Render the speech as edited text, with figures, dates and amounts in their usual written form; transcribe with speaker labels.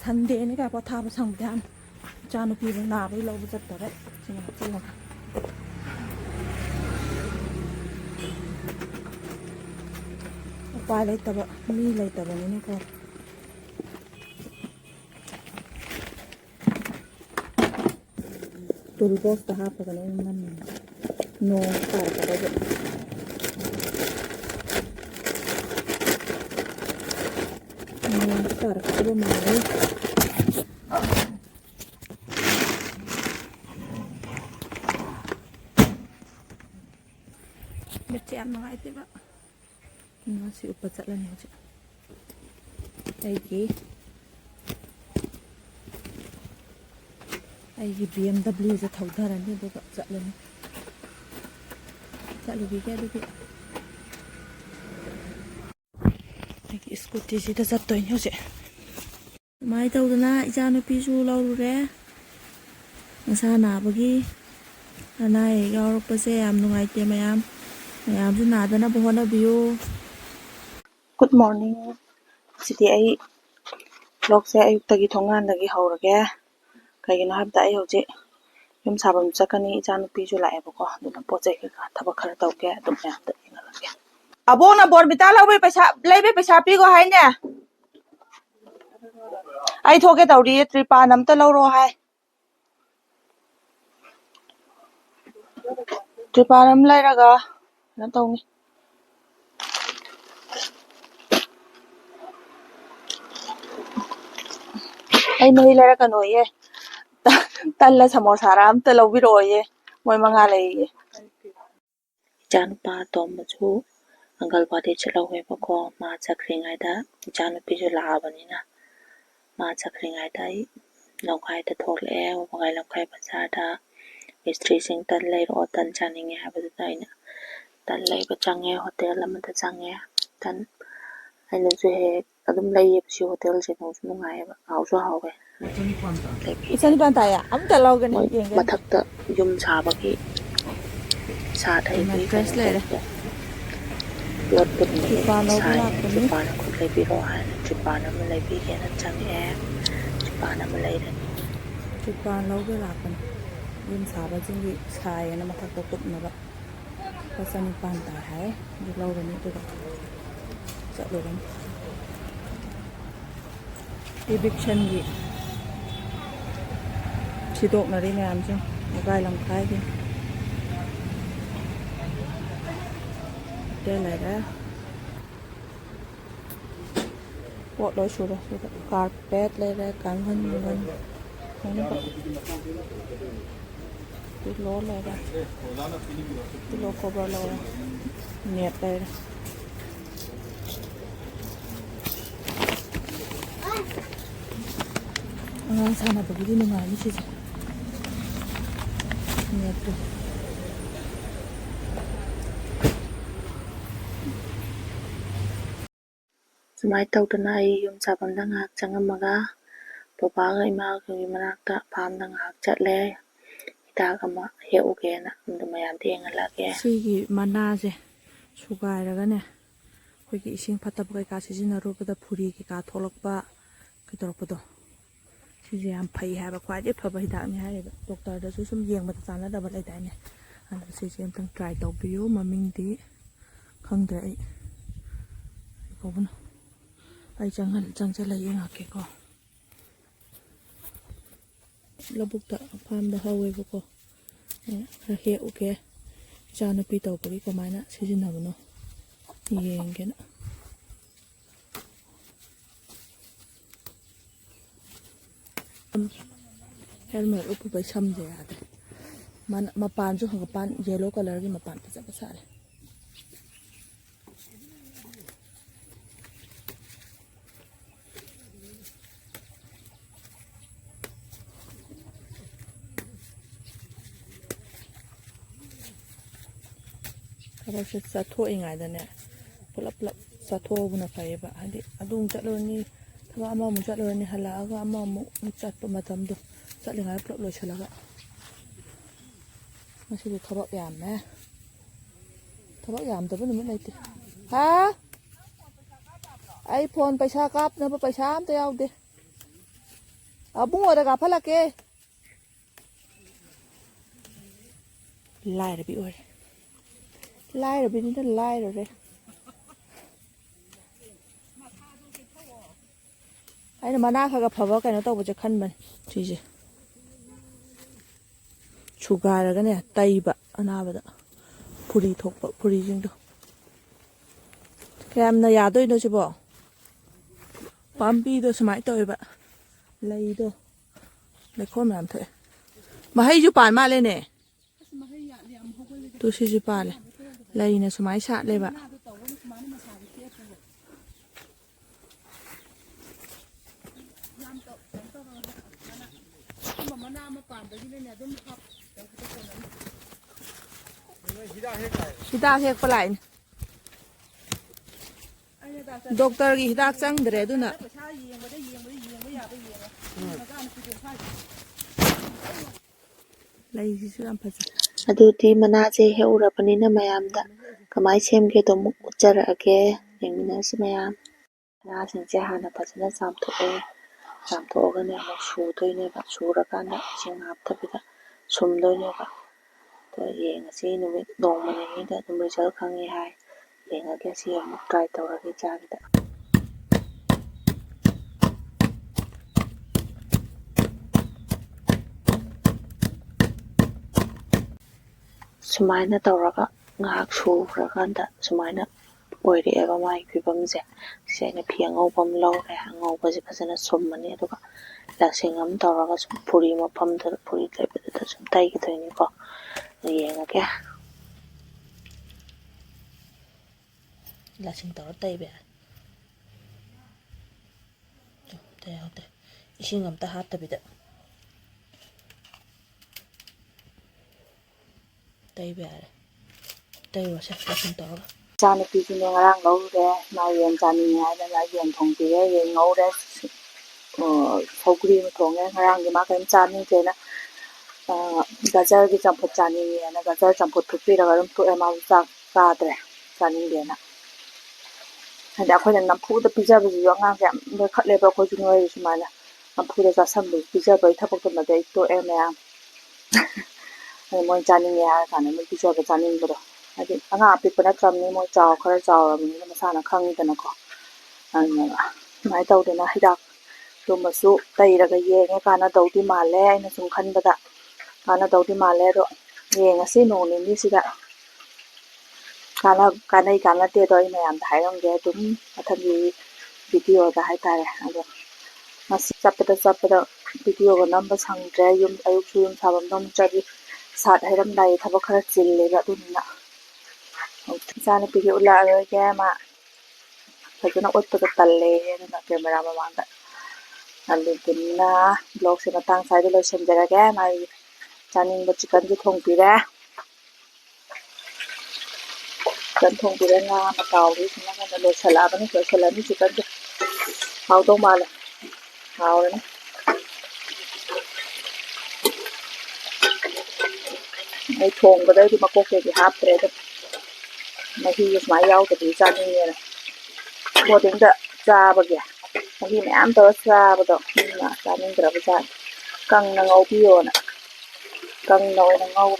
Speaker 1: Sunday ni ka potha sang bian chanu pi na bai lo bu chat tare sing chila pa lai taba mi lai taba ni ko toolbox ta ha pa kan man no ta ta ba charagsu mai bete am ngai te ba no si upa chatlan ni cha ai gi BMW za thaudharan ni ba chatlan chalugi ke du scooty sida chattoy ni hose mai tawdana icha nupi su laurure ngasa nabagi anai yaorapse yam nungaite mayam su nadana bahona biyo. Good morning. Sidi ai vlog se ayuktagi thongan lagi haurage kaigino habda ai hoje yum sabam chakani icha nupi su lae bako duna poche ka thaba khara tawke adum ya da ingalage abona borbita lawe paisa laibe paisa pi go haine ai thoke tawri tripan amta lawro hai tripan am lairaga na tawni ai nahi laira kano ye talla samosa ra amta lawbiro ye moi manga laiye janpa tomchu angal bade chalawe bako ma chakringai da janupi ju laabanina ma chakringai dai lokai da thole obai lokai bazar da mistri sing tan lai ro tan chaninge habadu daina tan lai ba change hotel amada change tan aina ju he adum lai yepsi hotel se no nungai ba hauso hawe isani ban ta ya amta lawgani yenge mathakta yum sabagi sa thai bi dress le re lot put ni Japan ko lai bi ro ha Japan am lai bi ke na change Japan am lai re Japan law ga la kan yum saba jingi sai na mathakta put na ba pasani pan ta hai di lawgani to cha lo gan eviction gi sidok na ri mayam jing gai lam khai gi đây này đó bộ đôi số đó carpet đây đây cán hơn không biết cái lỗ này đây cái lỗ cover lâu nhẹp đây sao mà bởi vì nó ngoài như thế nhẹp rồi Sumai tawdana ai yum sabam da ngak changamaga papa ga ima ga manakta pham da ngak chatle hidak ama heuge na mayam de ngalage sigi mana je sugai raga ne hoigi ising phatab kai ka sijinaru bada phuri ki ka tholakpa kitorpado siji yam phai ha ba khwai de phaba hidak ni hai doctor da su sum yeng ba chana da ba lai dai ne an siji am tang try taw biyo maming di khangdra ai ko bun ai chẳng sẽ lấy ngạc cái co là bục tạ farm đã hao với cô ra hiệu ok cha nó pi tàu cái máy nè sử dụng nào nó nhìn cái nè helmet úp với xăm gì à mà pan chứ không có pan yellow color cái mà pan phải rất làเราจะสะท้อยังไงแต่เนี่ยพลับสะท้อบุญไฟแบบนี้อดุงจัดเลยนี่ถ้าว่าอามุจัดเลยนี่ฮัลโหลก็อามุจัดประมาทำดูจัดยังไงพลับเลยเฉลี่ยไม่ใช่ดูทบยามนะทบยามแต่ว่าหนูไม่ได้ติฮะไอโฟนไปชากับนะไปชามตัวเอาดิ Bungo daga falake. Lai bi ore. Lai bi ni da lai re. Aina mana khaga phaba kaino tawba je khanban sije. Sugaraga ne taiba anabada. Puri thokpa puri jingdo. Kayamna yadoino sibo. Pambi do samai toiba. Lai do. Lekhom ram thoe. Mahai ju pan ma le ne. Tu si pa le. Lai na samai sa le ba. Hidak hek palai. Doktor gi hidak changdre aduna. Lai si su am phaja. Aduti manase heurapanina mayamda kamai semge to muk ucharage yengminasi mayam. Manasingse hana phajana chamthoe. Chamthoga ne amuk sudoine ba surakanda ising haptabida sumdoine ba. To yengasi numit nongmani da dum result khangi hai. Yengage si amuk try tawrage chagida. Sumaina tawraga ngak surakanda sumaina oireeba mai phibamse sena phi angobam lawre angobase phajana summani aduga lasing am tawraga puri mafamda puri leibada sum taigi thoini ko yengage lasing tawra taibe te ising am ta hatabida taibe taiwase lasing tawra Chana pigi ne ngarang lawre ma yenghnjaningduna haidana yeng thongpire yeng ngawre saugri ma thonge ngarang gi ma kaim chaningdena gajar gi champut chaningdena gajar champut thupiraga rum to ema chak kadre chaningdena hada akhoi nampuda pijabji yo ngang jam be khatleba khoi ju noi sumana nampuda chasambu pijaba thapok ma dei to ema moi chaningye ha kana mo pijaba chaningbo adi anga apikpa natramni mo chaw khara chawrabni masana khangidana ko mai tawdena hidak tumasu tairaga yenge kana tawdi male aina sum khanbada kana tawdi male ro yengasi noni sida kana te do ina yam hairongge dum athagi video da haitare ado masi chappada video ga namba sangdre yum ayuk yum sabam dom chari sat hairam dai thaba khara chille ga dunna Sana pigi ula aroge ma phajana utpada talle na camera ma manda aludunna blog se matang saide lo semjarage mai chaningba chicken gi thongpire chicken thongpire na matawi sina na lo salabani ko salani chicken gi haudo mala haurani ai thongba dai di makok ke haptre do mahi mai yaw ta di chaningye boding da chabage mahi mayam to chabado na chaningdra ba kang na ngau piyo na kang na oina ngau